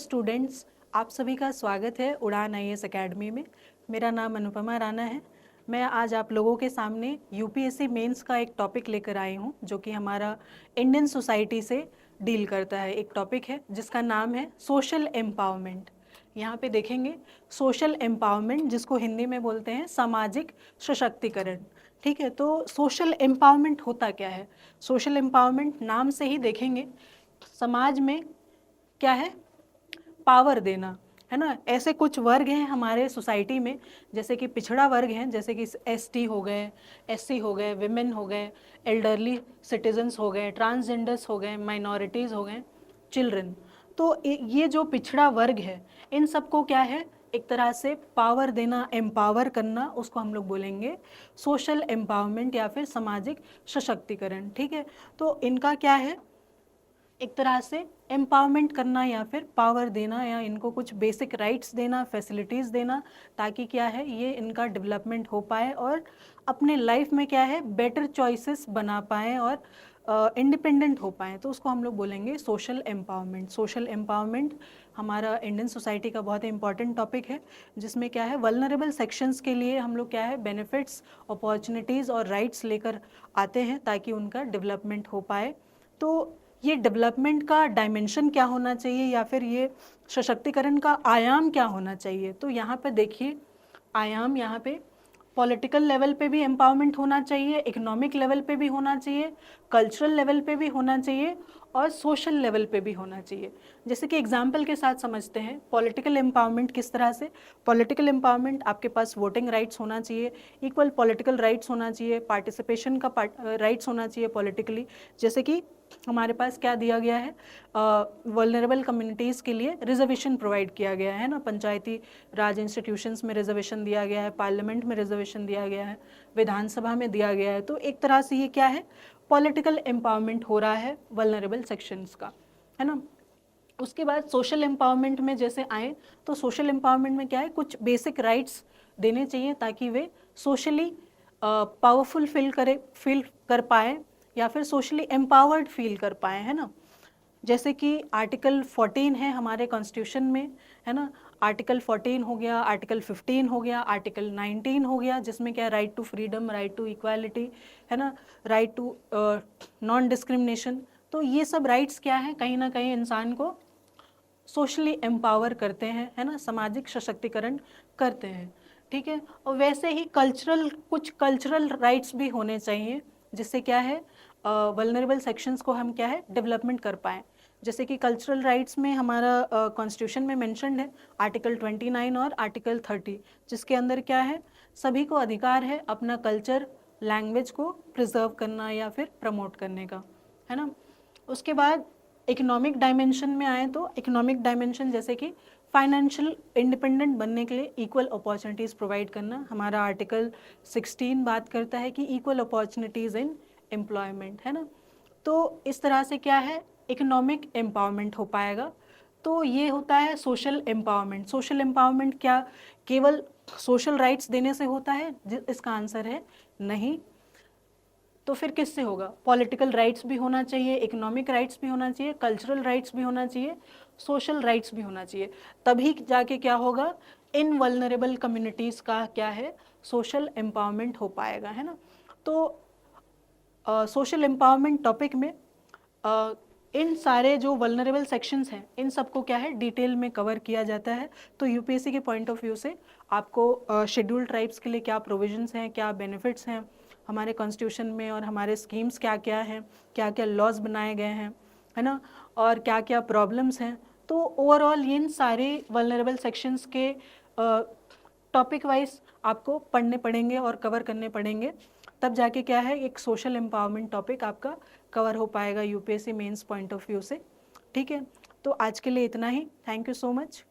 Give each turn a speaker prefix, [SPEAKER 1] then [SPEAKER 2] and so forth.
[SPEAKER 1] Students, आप सभी का स्वागत है उड़ान आईएएस एकेडमी में। मेरा नाम अनुपमा राणा है। मैं आज आप लोगों के सामने यूपीएससी मेंस का एक टॉपिक लेकर आई हूं, जो कि हमारा इंडियन सोसाइटी से डील करता है। एक टॉपिक है जिसका नाम है सोशल एम्पावरमेंट। यहाँ पे देखेंगे सोशल एम्पावरमेंट, जिसको हिंदी में बोलते हैं सामाजिक सशक्तिकरण। ठीक है, तो सोशल एम्पावरमेंट होता क्या है? सोशल एम्पावरमेंट नाम से ही देखेंगे समाज में क्या है, पावर देना, है ना। ऐसे कुछ वर्ग हैं हमारे सोसाइटी में, जैसे कि पिछड़ा वर्ग हैं, जैसे कि एसटी हो गए, एससी हो गए, विमेन हो गए, एल्डरली सिटीजन्स हो गए, ट्रांसजेंडर्स हो गए, माइनॉरिटीज़ हो गए, चिल्ड्रन। तो ये जो पिछड़ा वर्ग है, इन सबको क्या है, एक तरह से पावर देना, एम्पावर करना, उसको हम लोग बोलेंगे सोशल एम्पावरमेंट या फिर सामाजिक सशक्तिकरण। ठीक है, तो इनका क्या है, एक तरह से एम्पावरमेंट करना या फिर पावर देना, या इनको कुछ बेसिक राइट्स देना, फैसिलिटीज़ देना, ताकि क्या है, ये इनका डेवलपमेंट हो पाए और अपने लाइफ में क्या है, बेटर चॉइसेस बना पाएँ और इंडिपेंडेंट हो पाएँ। तो उसको हम लोग बोलेंगे सोशल एम्पावरमेंट। सोशल एम्पावरमेंट हमारा इंडियन सोसाइटी का बहुत ही इंपॉर्टेंट टॉपिक है, जिसमें क्या है, वल्नरेबल सेक्शंस के लिए हम लोग क्या है, बेनिफिट्स, अपॉर्चुनिटीज़ और राइट्स लेकर आते हैं ताकि उनका डेवलपमेंट हो पाए। तो ये डेवलपमेंट का डायमेंशन क्या होना चाहिए, या फिर ये सशक्तिकरण का आयाम क्या होना चाहिए? तो यहाँ पे देखिए, आयाम यहाँ पे पॉलिटिकल लेवल पे भी एम्पावरमेंट होना चाहिए, इकोनॉमिक लेवल पे भी होना चाहिए, कल्चरल लेवल पे भी होना चाहिए और सोशल लेवल पे भी होना चाहिए। जैसे कि एग्जाम्पल के साथ समझते हैं पॉलिटिकल एम्पावरमेंट किस तरह से। पॉलिटिकल एम्पावरमेंट, आपके पास वोटिंग राइट्स होना चाहिए, इक्वल पॉलिटिकल राइट्स होना चाहिए, पार्टिसिपेशन का राइट्स होना चाहिए पॉलिटिकली। जैसे कि हमारे पास क्या दिया गया है, वल्नरेबल कम्युनिटीज़ के लिए रिजर्वेशन प्रोवाइड किया गया है ना, पंचायती राज इंस्टीट्यूशंस में रिजर्वेशन दिया गया है, पार्लियामेंट में रिजर्वेशन दिया गया है, विधानसभा में दिया गया है। तो एक तरह से ये क्या है, पॉलिटिकल एम्पावरमेंट हो रहा है वल्नरेबल सेक्शंस का, है ना। उसके बाद सोशल एम्पावरमेंट में जैसे आए, तो सोशल एम्पावरमेंट में क्या है, कुछ बेसिक राइट्स देने चाहिए ताकि वे सोशली पावरफुल फील कर पाए या फिर सोशली एम्पावर्ड फील कर पाए, है ना। जैसे कि आर्टिकल 14 है हमारे कॉन्स्टिट्यूशन में, है ना। आर्टिकल 14 हो गया, आर्टिकल 15 हो गया, आर्टिकल 19 हो गया, जिसमें क्या है, right to freedom, right to equality, है ना, राइट टू नॉन डिस्क्रिमिनेशन। तो ये सब राइट्स क्या है, कहीं ना कहीं इंसान को सोशली एम्पावर करते हैं, है ना, सामाजिक सशक्तिकरण करते हैं। ठीक है, और वैसे ही कुछ कल्चरल राइट्स भी होने चाहिए, जिससे क्या है, वल्नरेबल सेक्शंस को हम क्या है, डेवलपमेंट कर पाएँ। जैसे कि कल्चरल राइट्स में हमारा कॉन्स्टिट्यूशन में मेंशन्ड है आर्टिकल 29 और आर्टिकल 30, जिसके अंदर क्या है, सभी को अधिकार है अपना कल्चर, लैंग्वेज को प्रिजर्व करना या फिर प्रमोट करने का, है ना। उसके बाद इकोनॉमिक डायमेंशन में आए, तो इकोनॉमिक डायमेंशन जैसे कि फाइनेंशियल इंडिपेंडेंट बनने के लिए इक्वल अपॉर्चुनिटीज़ प्रोवाइड करना। हमारा आर्टिकल 16 बात करता है कि इक्वल अपॉर्चुनिटीज़ इन एम्प्लॉयमेंट, है ना। तो इस तरह से क्या है, इकोनॉमिक एम्पावरमेंट हो पाएगा। तो ये होता है सोशल एम्पावरमेंट। सोशल एम्पावरमेंट क्या केवल सोशल राइट्स देने से होता है? इसका आंसर है नहीं। तो फिर किससे होगा? पॉलिटिकल राइट्स भी होना चाहिए, इकोनॉमिक राइट्स भी होना चाहिए, कल्चरल राइट्स भी होना चाहिए, सोशल राइट्स भी होना चाहिए। तभी जाके क्या होगा, इन वल्नरेबल कम्युनिटीज़ का क्या है, सोशल एम्पावरमेंट हो पाएगा, है ना। तो सोशल एम्पावरमेंट टॉपिक में इन सारे जो वल्नरेबल सेक्शंस हैं, इन सबको क्या है, डिटेल में कवर किया जाता है। तो यूपीएससी के पॉइंट ऑफ व्यू से आपको शेड्यूल्ड ट्राइब्स के लिए क्या प्रोविजंस हैं, क्या बेनिफिट्स हैं हमारे कॉन्स्टिट्यूशन में, और हमारे स्कीम्स क्या क्या हैं, क्या क्या लॉज बनाए गए हैं, है ना, और क्या क्या प्रॉब्लम्स हैं। तो ओवरऑल इन सारे वल्नरेबल सेक्शंस के टॉपिक वाइज आपको पढ़ने पड़ेंगे और कवर करने पड़ेंगे, तब जाके क्या है, एक सोशल एम्पावरमेंट टॉपिक आपका कवर हो पाएगा UPSC mains point of view से। ठीक है, तो आज के लिए इतना ही। Thank you so much.